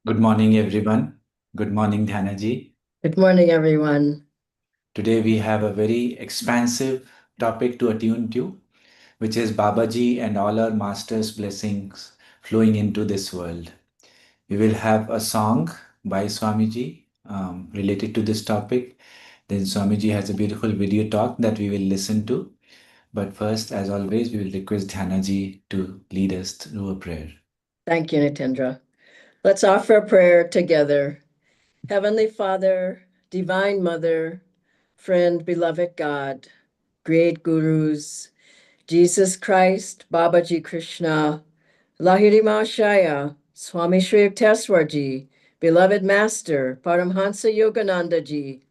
Good morning, everyone. Good morning, Dhyana ji. Good morning, everyone. Today we have a very expansive topic to attune to, which is Babaji and all our masters' blessings flowing into this world. We will have a song by Swamiji related to this topic. Then Swamiji has a beautiful video talk that we will listen to. But first, as always, we will request Dhyana ji to lead us through a prayer. Thank you, Nitendra. Let's offer a prayer together. Heavenly Father, Divine Mother, friend, beloved God, great gurus, Jesus Christ, Babaji Krishna, Lahiri Mahashaya, Swami Shri Yukteswarji, beloved Master, Paramhansa Yogananda Ji,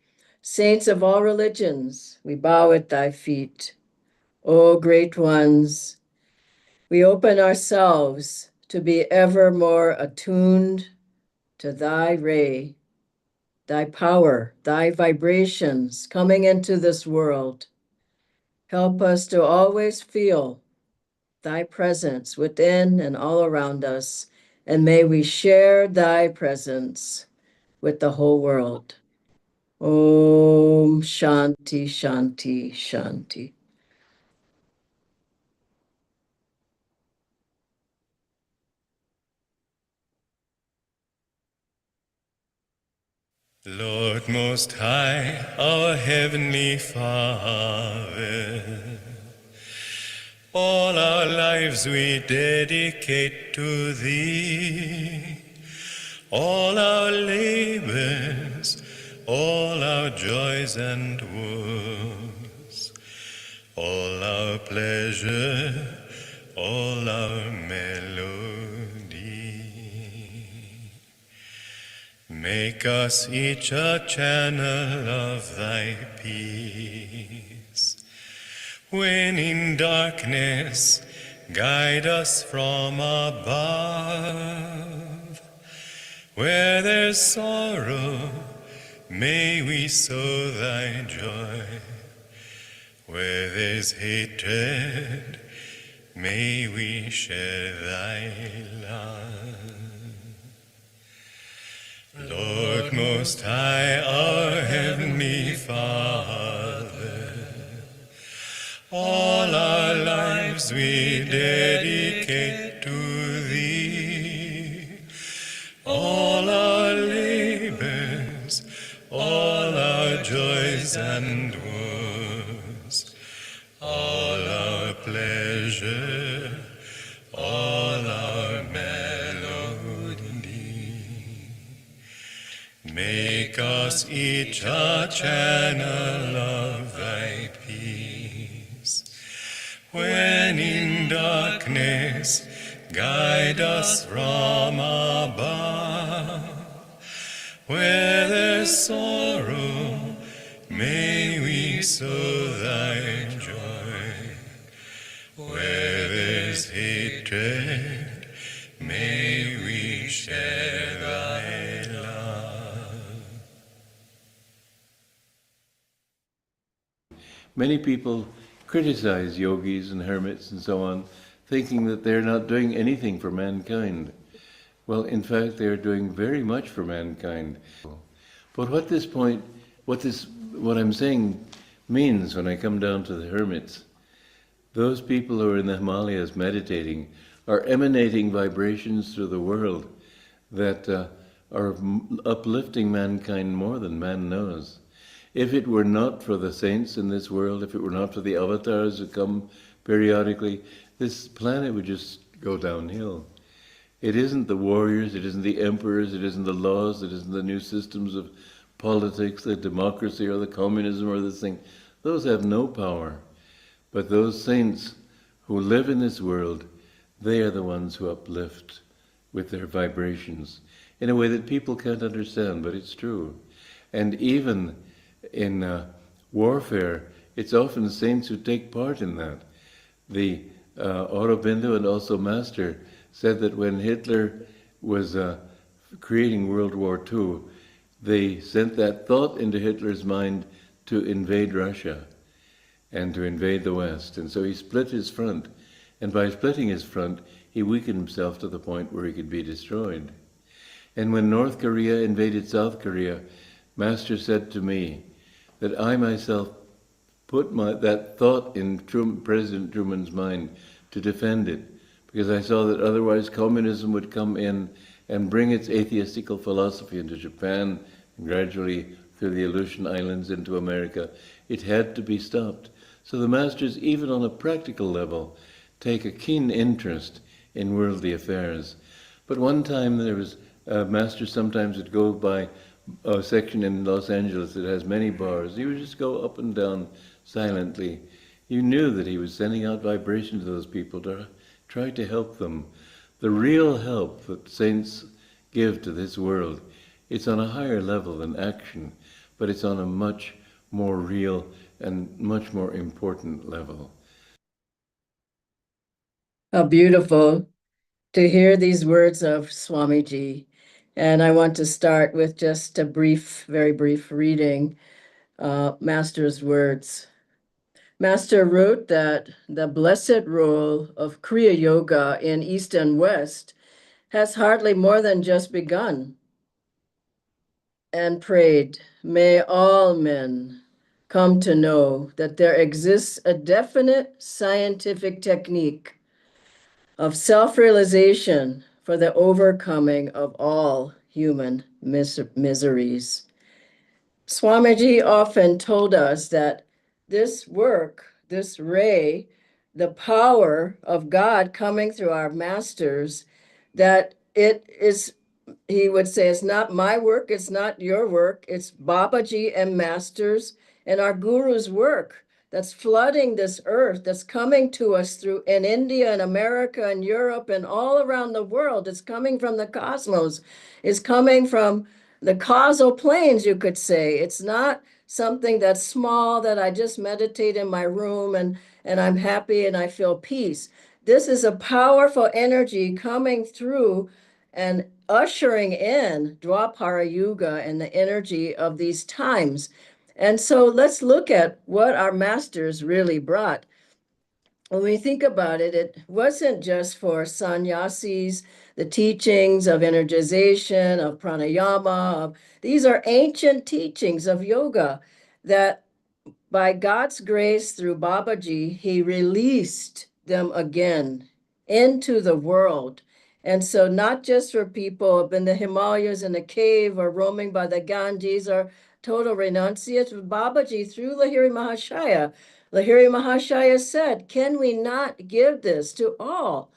saints of all religions, we bow at thy feet. O great ones, we open ourselves to be ever more attuned to thy ray, thy power, thy vibrations coming into this world. Help us to always feel thy presence within and all around us, and may we share thy presence with the whole world. Om Shanti, Shanti, Shanti. Lord Most High, our Heavenly Father, all our lives we dedicate to Thee, all our labors, all our joys and woes, all our pleasure, all our melody. Make us each a channel of thy peace. When in darkness, guide us from above. Where there's sorrow, may we sow thy joy. Where there's hatred, may we share thy love. Lord Most High, our Heavenly Father, all our lives we dedicate to Thee, all our labors, all our joys and woes, all our pleasure, all our melody. Make us each a channel of thy peace. When in darkness, guide us from above. Where there's sorrow, may we sow thy joy. Where there's hatred, may we share thy love. Many people criticize yogis and hermits and so on, thinking that they're not doing anything for mankind. Well, in fact, they're doing very much for mankind. But what I'm saying means when I come down to the hermits, those people who are in the Himalayas meditating are emanating vibrations through the world that are uplifting mankind more than man knows. If it were not for the saints in this world, if it were not for the avatars who come periodically, this planet would just go downhill. It isn't the warriors, it isn't the emperors, it isn't the laws, it isn't the new systems of politics, the democracy or the communism or this thing. Those have no power. But those saints who live in this world, they are the ones who uplift with their vibrations in a way that people can't understand, but it's true. And even in warfare, it's often saints who take part in that. The Aurobindo and also Master said that when Hitler was creating World War II, they sent that thought into Hitler's mind to invade Russia and to invade the West. And so he split his front. And by splitting his front, he weakened himself to the point where he could be destroyed. And when North Korea invaded South Korea, Master said to me that I myself put that thought in President Truman's mind to defend it, because I saw that otherwise communism would come in and bring its atheistical philosophy into Japan and gradually through the Aleutian Islands into America. It had to be stopped. So the masters, even on a practical level, take a keen interest in worldly affairs. But one time there was a master sometimes would go by a section in Los Angeles that has many bars. He would just go up and down silently. You knew that he was sending out vibrations to those people to try to help them. The real help that saints give to this world, it's on a higher level than action, but it's on a much more real and much more important level. How beautiful to hear these words of Swamiji. And I want to start with just a brief, very brief reading, Master's words. Master wrote that the blessed role of Kriya Yoga in East and West has hardly more than just begun, and prayed, may all men come to know that there exists a definite scientific technique of self-realization for the overcoming of all human miseries. Swamiji often told us that this work, this ray, the power of God coming through our masters, that it is, he would say, it's not my work, it's not your work, it's Babaji and masters and our guru's work that's flooding this earth, that's coming to us through in India and America and Europe and all around the world. It's coming from the cosmos. It's coming from the causal planes, you could say. It's not something that's small that I just meditate in my room and I'm happy and I feel peace. This is a powerful energy coming through and ushering in Dwapara Yuga and the energy of these times. And so let's look at what our masters really brought. When we think about it, it wasn't just for sannyasis, the teachings of energization, of pranayama. These are ancient teachings of yoga that by God's grace through Babaji, he released them again into the world. And so not just for people up in the Himalayas in a cave or roaming by the Ganges or total renunciates, but Babaji through Lahiri Mahashaya. Lahiri Mahashaya said, can we not give this to all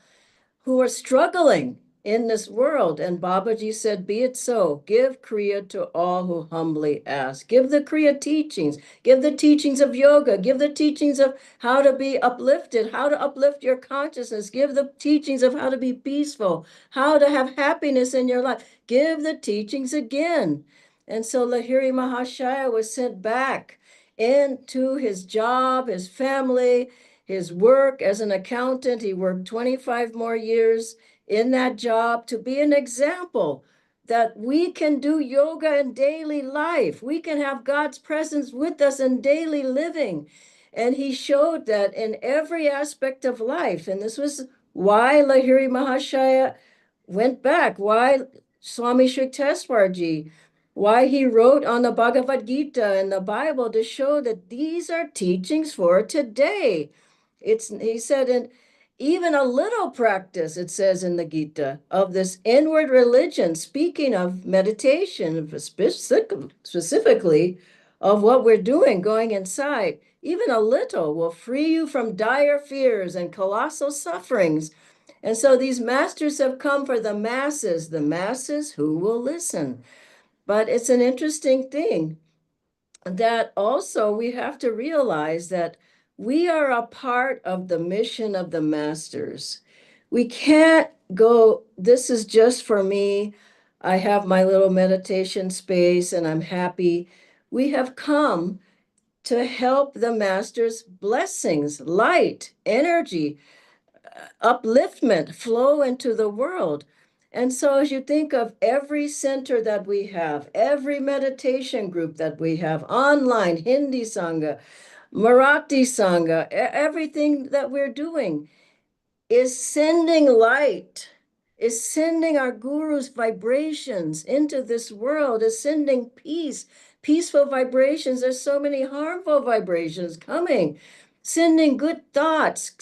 who are struggling in this world? And Babaji said, be it so. Give Kriya to all who humbly ask. Give the Kriya teachings. Give the teachings of yoga. Give the teachings of how to be uplifted, how to uplift your consciousness. Give the teachings of how to be peaceful, how to have happiness in your life. Give the teachings again. And so Lahiri Mahashaya was sent back into his job, his family, his work as an accountant. He worked 25 more years in that job to be an example that we can do yoga in daily life. We can have God's presence with us in daily living. And he showed that in every aspect of life. And this was why Lahiri Mahashaya went back, why Swami Shukteswarji, why he wrote on the Bhagavad Gita and the Bible to show that these are teachings for today. He said, and even a little practice, it says in the Gita, of this inward religion, speaking of meditation, specifically of what we're doing, going inside, even a little will free you from dire fears and colossal sufferings. And so these masters have come for the masses who will listen. But it's an interesting thing that also we have to realize that we are a part of the mission of the masters. We can't go, this is just for me. I have my little meditation space and I'm happy. We have come to help the masters' blessings, light, energy, upliftment flow into the world. And so, as you think of every center that we have, every meditation group that we have, online, Hindi Sangha, Marathi Sangha, everything that we're doing is sending light is sending our gurus vibrations into this world, is sending peace, peaceful vibrations. There's so many harmful vibrations coming. Sending good thoughts,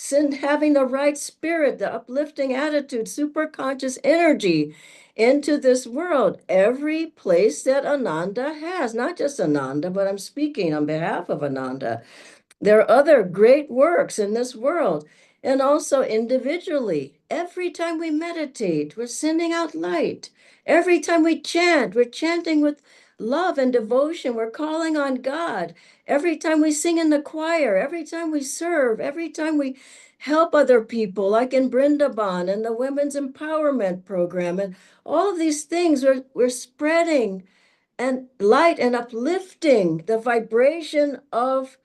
having the right spirit, the uplifting attitude, super conscious energy into this world. Every place that Ananda has, not just Ananda, but I'm speaking on behalf of Ananda. There are other great works in this world, and also individually. Every time we meditate, we're sending out light. Every time we chant, we're chanting with love and devotion. We're calling on God. Every time we sing in the choir, every time we serve, every time we help other people, like in Brindaban and the Women's Empowerment Program, and all of these things, we're spreading and light and uplifting the vibration of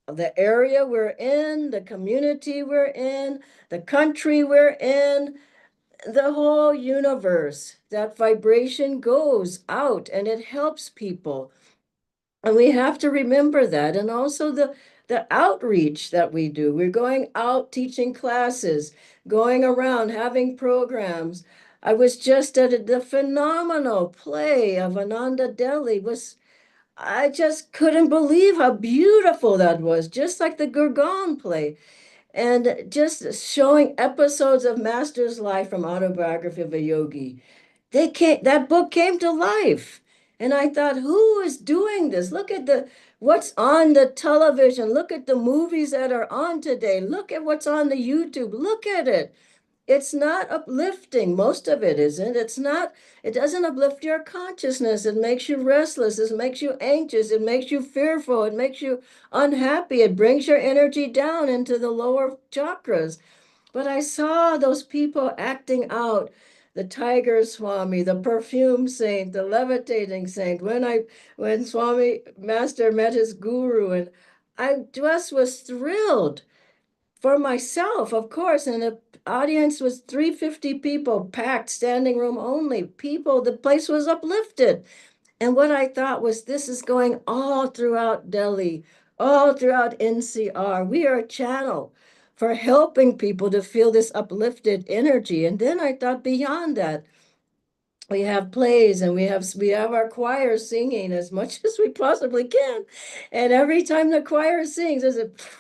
the area we're in, the community we're in, the country we're in, the whole universe. That vibration goes out and it helps people. And we have to remember that. And also the outreach that we do. We're going out teaching classes, going around having programs. I was just at the phenomenal play of Ananda Delhi. I just couldn't believe how beautiful that was, just like the Gurgaon play. And just showing episodes of Master's life from Autobiography of a Yogi. That book came to life. And I thought, who is doing this? Look at what's on the television. Look at the movies that are on today. Look at what's on the YouTube. Look at it. It's not uplifting. Most of it isn't. It doesn't uplift your consciousness. It makes you restless. It makes you anxious. It makes you fearful. It makes you unhappy. It brings your energy down into the lower chakras. But I saw those people acting out the tiger Swami, the perfume saint, the levitating saint. When Swami Master met his guru, and I just was thrilled for myself, of course, and the audience was 350 people, packed, standing room only. People, the place was uplifted. And what I thought was, this is going all throughout Delhi, all throughout NCR. We are a channel for helping people to feel this uplifted energy. And then I thought beyond that, we have plays and we have our choir singing as much as we possibly can. And every time the choir sings,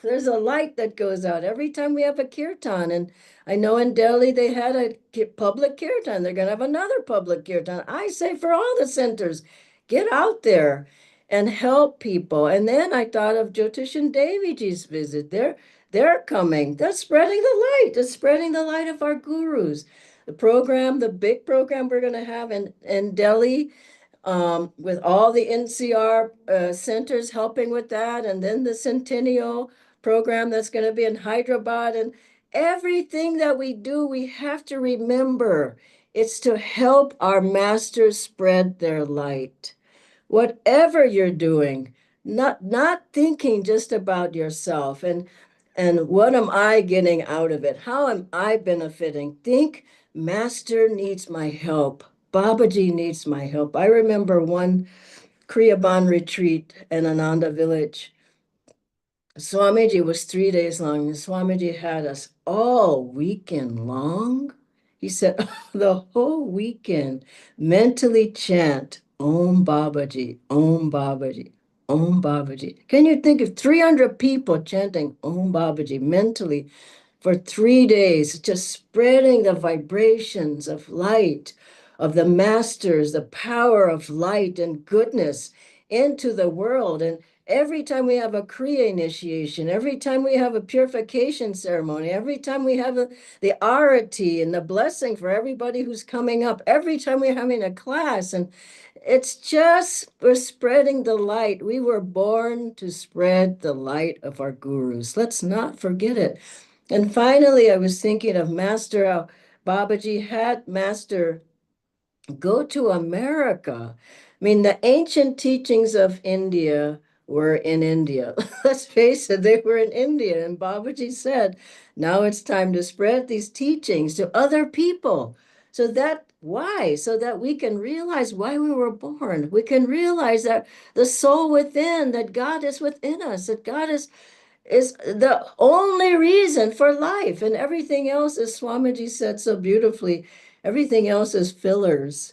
there's a light that goes out. Every time we have a kirtan, and I know in Delhi they had a public kirtan. They're going to have another public kirtan. I say for all the centers, get out there and help people. And then I thought of Jyotishan Deviji's visit. They're coming. They're spreading the light. They're spreading the light of our gurus. The big program we're going to have in Delhi, with all the NCR centers helping with that, and then the Centennial program that's going to be in Hyderabad. And everything that we do, we have to remember it's to help our masters spread their light. Whatever you're doing, not thinking just about yourself and what am I getting out of it? How am I benefiting? Think, Master needs my help. Babaji needs my help. I remember one Kriyaban retreat in Ananda village. Swamiji was 3 days long, and Swamiji had us all weekend long. He said, the whole weekend, mentally chant Om Babaji, Om Babaji, Om Babaji. Can you think of 300 people chanting Om Babaji mentally for 3 days, just spreading the vibrations of light, of the masters, the power of light and goodness into the world? And every time we have a Kriya initiation, every time we have a purification ceremony, every time we have the arati and the blessing for everybody who's coming up, every time we're having a class, and it's just, we're spreading the light. We were born to spread the light of our gurus. Let's not forget it. And finally, I was thinking of Master, how Babaji had Master go to America. I mean, the ancient teachings of India were in India. Let's face it, they were in India. And Babaji said, now it's time to spread these teachings to other people. Why? So that we can realize why we were born. We can realize that the soul within, that God is within us, that God is the only reason for life, and everything else, as Swamiji said so beautifully, Everything else is fillers.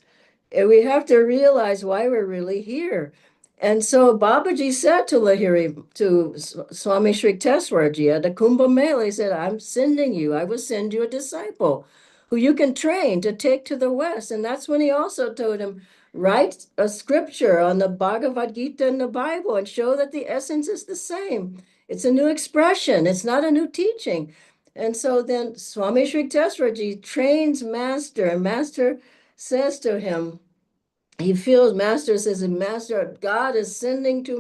And we have to realize why we're really here. And so Babaji said to Lahiri, to Swami Sri Teswarji at the Kumbh Mela, he said, I'm sending you, I will send you a disciple who you can train to take to the West. And that's when he also told him, write a scripture on the Bhagavad Gita and the Bible and show that the essence is the same. It's a new expression, it's not a new teaching. And so then Swami Sri Teswarji trains Master, and Master says to him, he feels Master says, Master, God is sending to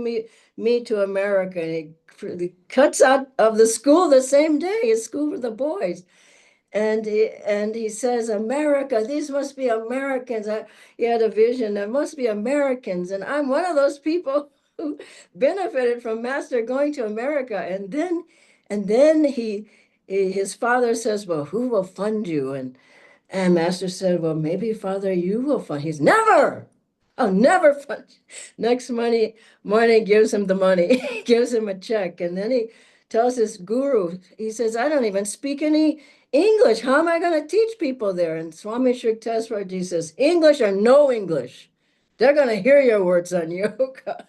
me to America. And he cuts out of the school the same day, his school for the boys. And he says, America, these must be Americans. He had a vision, there must be Americans. And I'm one of those people who benefited from Master going to America. And then his father says, well, who will fund you? And Master said, well, maybe, Father, you will fund. He's never. I'll never fund you. Next morning gives him the money, gives him a check. And then he tells his guru, he says, I don't even speak any English. How am I going to teach people there? And Swami Sri Teswarji says, English or no English. They're going to hear your words on yoga.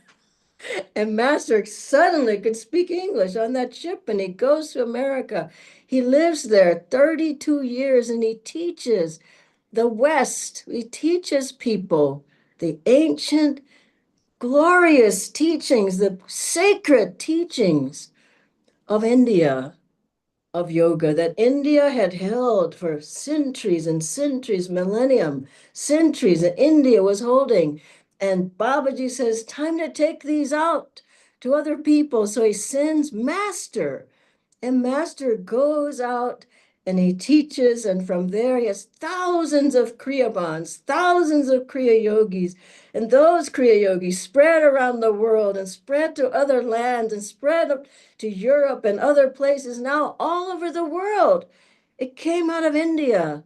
And Master suddenly could speak English on that ship, and he goes to America. He lives there 32 years, and he teaches the West. He teaches people the ancient, glorious teachings, the sacred teachings of India, of yoga, that India had held for centuries and centuries, millennium, centuries that India was holding. And Babaji says, time to take these out to other people. So he sends Master, and Master goes out and he teaches, and from there he has thousands of Kriya Bandhs, thousands of Kriya Yogis, and those Kriya Yogis spread around the world and spread to other lands and spread to Europe and other places now all over the world. It came out of India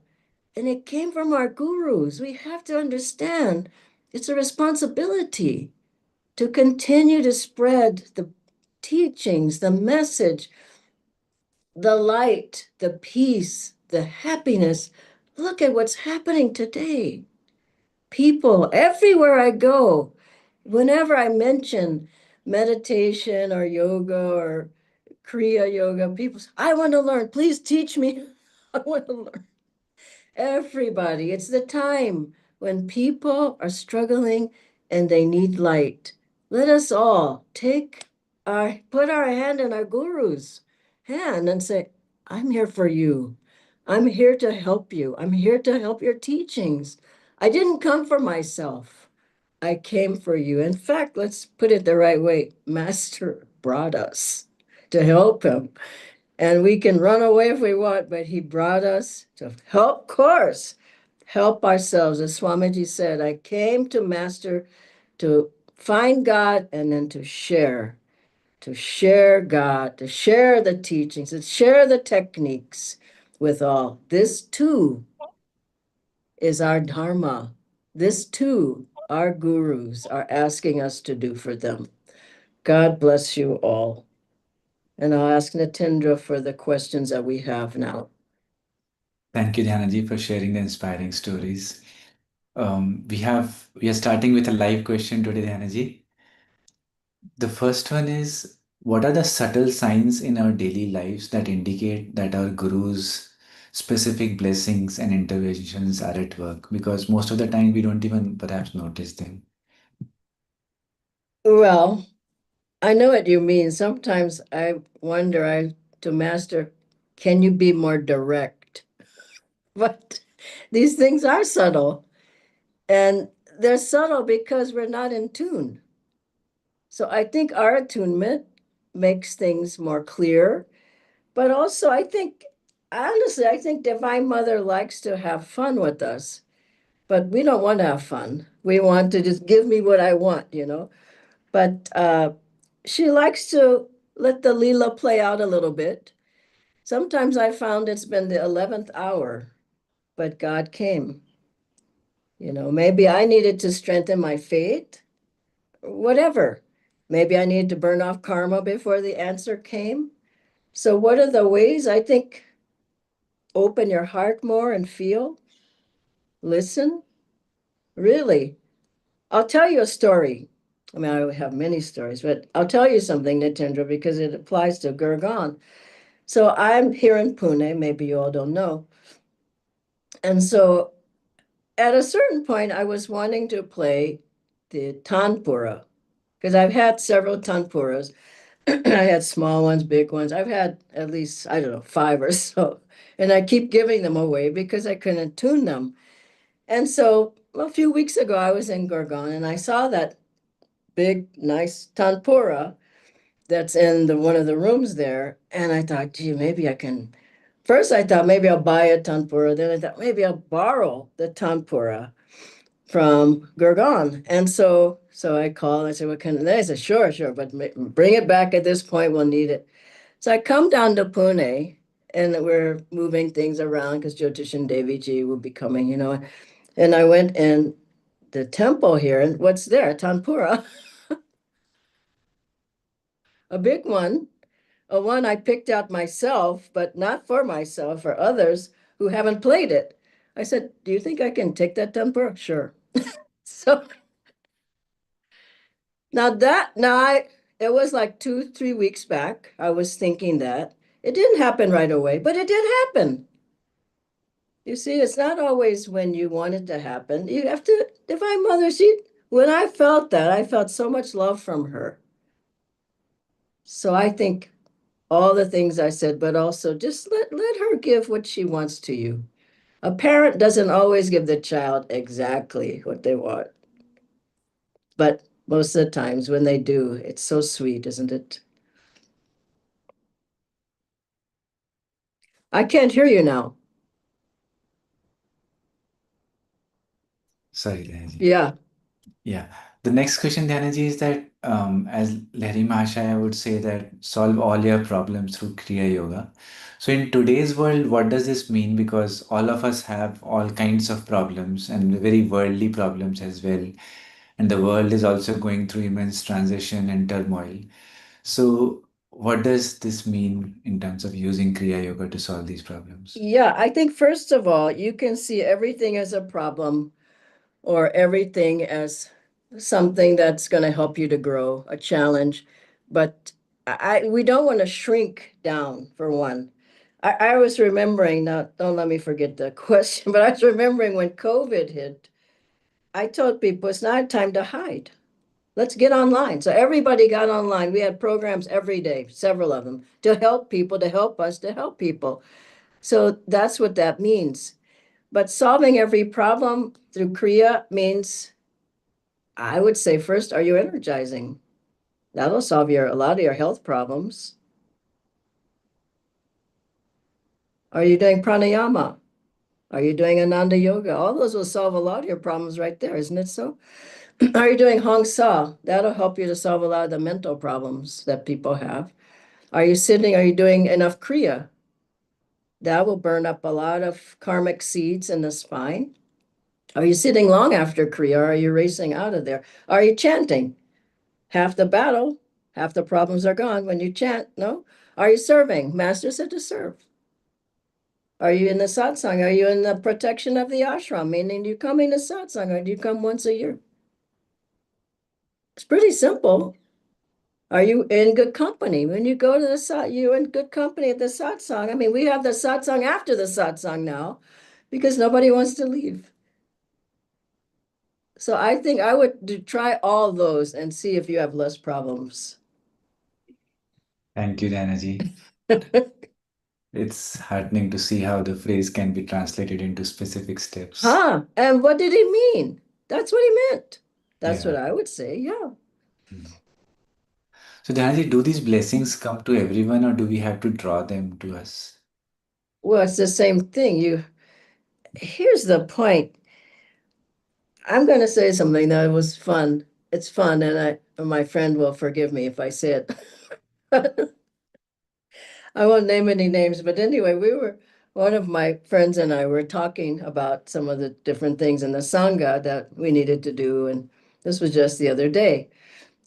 and it came from our gurus. We have to understand it's a responsibility to continue to spread the teachings, the message, the light, the peace, the happiness. Look at what's happening today. People, everywhere I go, whenever I mention meditation or yoga or Kriya yoga, people say, I want to learn. Please teach me. I want to learn. Everybody, it's the time when people are struggling and they need light. Let us all put our hand in our guru's hand and say, I'm here for you. I'm here to help you. I'm here to help your teachings. I didn't come for myself. I came for you. In fact, let's put it the right way. Master brought us to help him. And we can run away if we want, but he brought us to help, of course, help ourselves. As Swamiji said, I came to Master to find God and then to share God, to share the teachings, to share the techniques with all. This too is our dharma. This too, our gurus are asking us to do for them. God bless you all. And I'll ask Natendra for the questions that we have now. Thank you, Dhanaji, for sharing the inspiring stories. We are starting with a live question today, Dhanaji. The first one is, what are the subtle signs in our daily lives that indicate that our guru's specific blessings and interventions are at work? Because most of the time we don't even perhaps notice them. Well, I know what you mean. Sometimes I wonder, to Master, can you be more direct? But these things are subtle. And they're subtle because we're not in tune. So I think our attunement makes things more clear. But also, honestly, I think Divine Mother likes to have fun with us. But we don't want to have fun. We want to just give me what I want. But she likes to let the Leela play out a little bit. Sometimes I found it's been the 11th hour, but God came. Maybe I needed to strengthen my faith, whatever. Maybe I needed to burn off karma before the answer came. So, what are the ways? I think open your heart more and feel. Listen? Really? I'll tell you a story. I mean, I have many stories, but I'll tell you something, Nitendra, because it applies to Gurgaon. So I'm here in Pune, maybe you all don't know. And so at a certain point, I was wanting to play the tanpura because I've had several tanpuras. I had small ones, big ones. I've had at least, I don't know, five or so. And I keep giving them away because I couldn't tune them. And so a few weeks ago, I was in Gurgaon and I saw that big, nice tanpura that's in one of the rooms there. And I thought, gee, maybe I can. First, I thought maybe I'll buy a tanpura. Then I thought maybe I'll borrow the tanpura from Gurgaon. And so I called. I said, "What can?" They said, "Sure, sure, but bring it back at this point. We'll need it." So I come down to Pune, and we're moving things around because Jyotishan Devi Ji will be coming, you know. And I went in the temple here, and what's there? Tanpura, a big one, a one I picked out myself, but not for myself, for others who haven't played it. I said, "Do you think I can take that tanpura?" Sure. So it was like 2, 3 weeks back. I was thinking that. It didn't happen right away, but it did happen. You see, it's not always when you want it to happen. You have to, Divine Mother, when I felt that, I felt so much love from her. So I think all the things I said, but also just let her give what she wants to you. A parent doesn't always give the child exactly what they want, but most of the times when they do, it's so sweet, isn't it? I can't hear you now. Sorry, Dhanaji. Yeah. Yeah. The next question, Dhanaji, is that as Lahiri Mahashaya would say that solve all your problems through Kriya Yoga. So in today's world, what does this mean? Because all of us have all kinds of problems and very worldly problems as well. And the world is also going through immense transition and turmoil. So what does this mean in terms of using Kriya Yoga to solve these problems? Yeah, I think first of all, you can see everything as a problem or everything as something that's going to help you to grow, a challenge. But we don't want to shrink down for one. I was remembering, now don't let me forget the question, but I was remembering when COVID hit, I told people it's not time to hide. Let's get online. So everybody got online. We had programs every day, several of them, to help people, to help us, to help people. So that's what that means. But solving every problem through Kriya means, I would say, first, are you energizing? That'll solve a lot of your health problems. Are you doing pranayama? Are you doing Ananda yoga? All those will solve a lot of your problems right there, isn't it so? Are you doing Hong Sa? That'll help you to solve a lot of the mental problems that people have. Are you sitting? Are you doing enough Kriya? That will burn up a lot of karmic seeds in the spine. Are you sitting long after Kriya? Or are you racing out of there? Are you chanting? Half the battle, half the problems are gone when you chant, no? Are you serving? Master said to serve. Are you in the satsang? Are you in the protection of the ashram? Meaning, do you coming to satsang or do you come once a year? It's pretty simple. Are you in good company? When you go to the you're in good company at the satsang. I mean, we have the satsang after the satsang now because nobody wants to leave. So I think I would try all those and see if you have less problems. Thank you, Dhanaji. It's heartening to see how the phrase can be translated into specific steps. Huh? And what did he mean? That's what he meant. That's what Yeah. I would say. Yeah. Mm. So, Dhanaji, do these blessings come to everyone or do we have to draw them to us? Well, it's the same thing. Here's the point. I'm going to say something that was fun. It's fun, and my friend will forgive me if I say it. I won't name any names, but anyway, one of my friends and I were talking about some of the different things in the Sangha that we needed to do. And this was just the other day.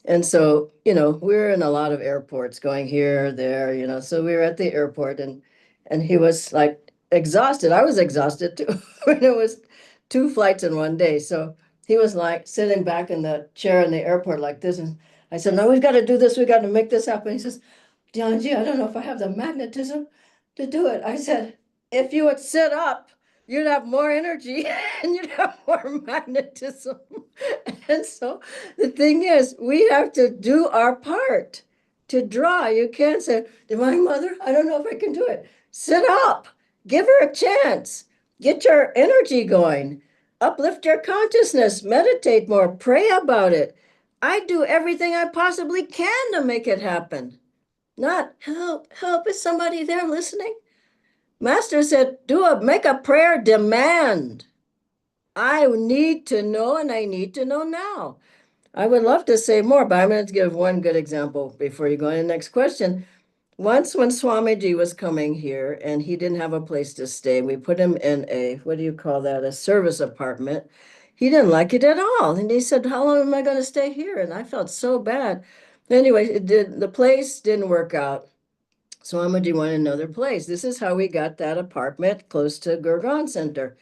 And so, we're in a lot of airports going here, there, so we were at the airport and he was like exhausted. I was exhausted too. When it was 2 flights in one day. So he was like sitting back in the chair in the airport like this. And I said, no, we've got to do this. We got to make this happen. He says, Dianji, I don't know if I have the magnetism to do it. I said, if you would sit up, you'd have more energy and you'd have more magnetism. And so the thing is, we have to do our part to draw. You can't say, Divine Mother, I don't know if I can do it. Sit up, give her a chance, get your energy going, uplift your consciousness, meditate more, pray about it. I do everything I possibly can to make it happen. Not help, help. Is somebody there listening? Master said, make a prayer demand. I need to know and I need to know now. I would love to say more, but I'm going to give one good example before you go to the next question. Once when Swamiji was coming here and he didn't have a place to stay, we put him in a, what do you call that, a service apartment. He didn't like it at all. And he said, how long am I going to stay here? And I felt so bad. Anyway, the place didn't work out. Swamiji wanted another place. This is how we got that apartment close to Gurgaon Center.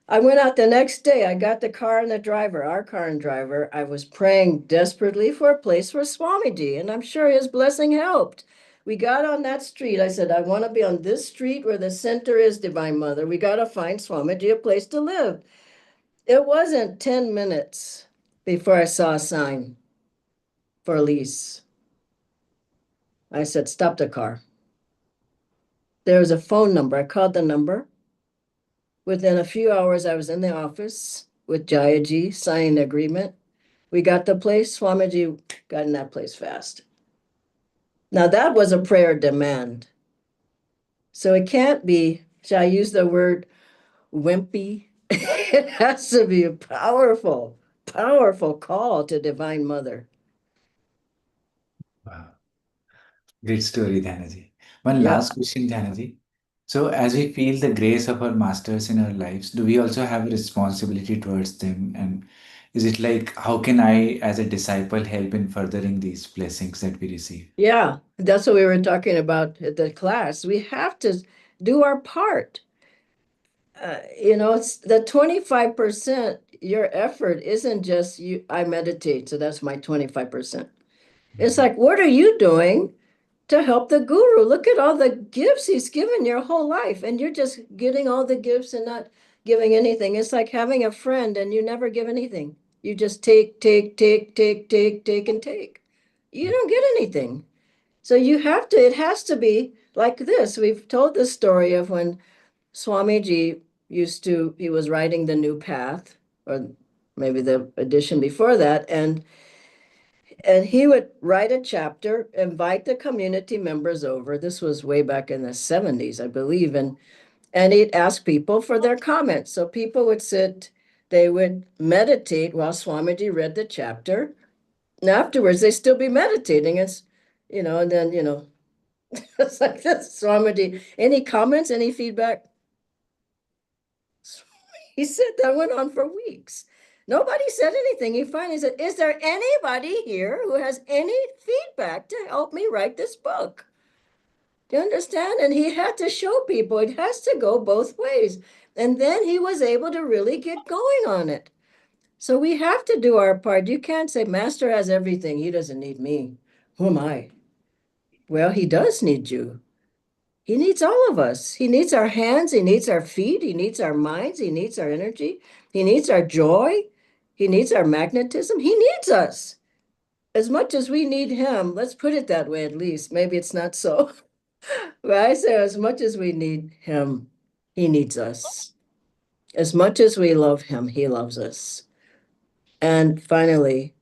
I went out the next day. I got the car and the driver, our car and driver. I was praying desperately for a place for Swamiji, and I'm sure his blessing helped. We got on that street. I said, I want to be on this street where the center is, Divine Mother. We got to find Swamiji a place to live. It wasn't 10 minutes before I saw a sign for a lease. I said, stop the car. There was a phone number. I called the number. Within a few hours, I was in the office with Jayaji, signing the agreement. We got the place. Swamiji got in that place fast. Now, that was a prayer demand. So it can't be, shall I use the word wimpy? It has to be a powerful, powerful call to Divine Mother. Wow. Great story, Dhanaji. One Yeah. last question, Dhanaji. So, as we feel the grace of our masters in our lives, do we also have a responsibility towards them? And is it like, how can I, as a disciple, help in furthering these blessings that we receive? Yeah, that's what we were talking about at the class. We have to do our part. It's the 25%, your effort isn't just you, I meditate, so that's my 25%. It's like, what are you doing to help the guru? Look at all the gifts he's given your whole life, and you're just getting all the gifts and not giving anything. It's like having a friend and you never give anything. You just take, take, take, take, take, take, and take. You don't get anything. So you have to, it has to be like this. We've told the story of when Swamiji he was writing the new path, or maybe the edition before that, and he would write a chapter, invite the community members over. This was way back in the 70s, I believe, and he'd ask people for their comments. So people would sit, they would meditate while Swamiji read the chapter. And afterwards, they still be meditating. And then, it's like this, Swamiji, any comments, any feedback? He said that went on for weeks. Nobody said anything. He finally said, is there anybody here who has any feedback to help me write this book? Do you understand? And he had to show people it has to go both ways. And then he was able to really get going on it. So we have to do our part. You can't say, Master has everything. He doesn't need me. Who am I? Well, he does need you. He needs all of us. He needs our hands. He needs our feet. He needs our minds. He needs our energy. He needs our joy. He needs our magnetism. He needs us as much as we need him. Let's put it that way, at least. Maybe it's not so. But I say, as much as we need him, he needs us. As much as we love him, he loves us. And finally,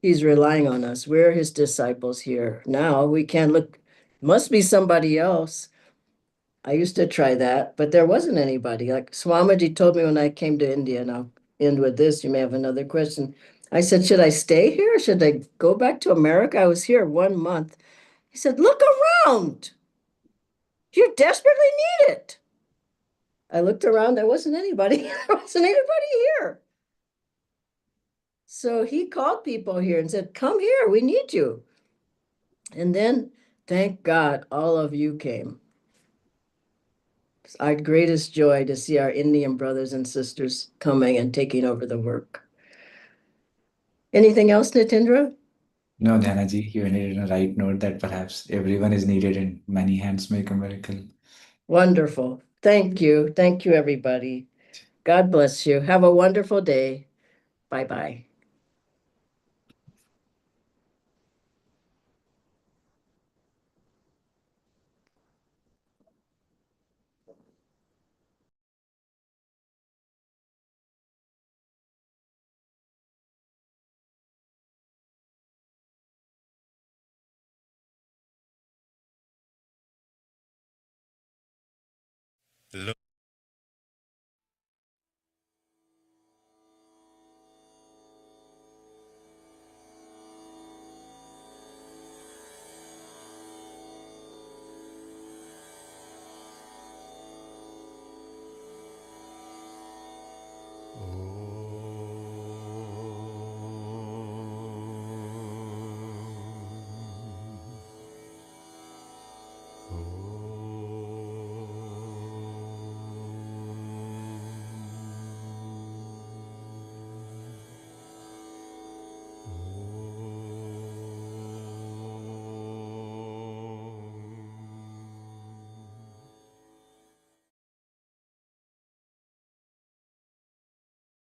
he's relying on us. We're his disciples here. Now we can't look, must be somebody else. I used to try that, but there wasn't anybody. Like Swamiji told me when I came to India, and I'll end with this. You may have another question. I said, should I stay here? Should I go back to America? I was here 1 month. He said, look around. You desperately need it. I looked around. There wasn't anybody. There wasn't anybody here. So he called people here and said, come here. We need you. And then, thank God, all of you came. our greatest joy to see our Indian brothers and sisters coming and taking over the work. Anything else, Nitendra? No, Dhanaji, you hit a right note that perhaps everyone is needed and many hands make a miracle. Wonderful. Thank you. Thank you, everybody. God bless you. Have a wonderful day. Bye-bye. Look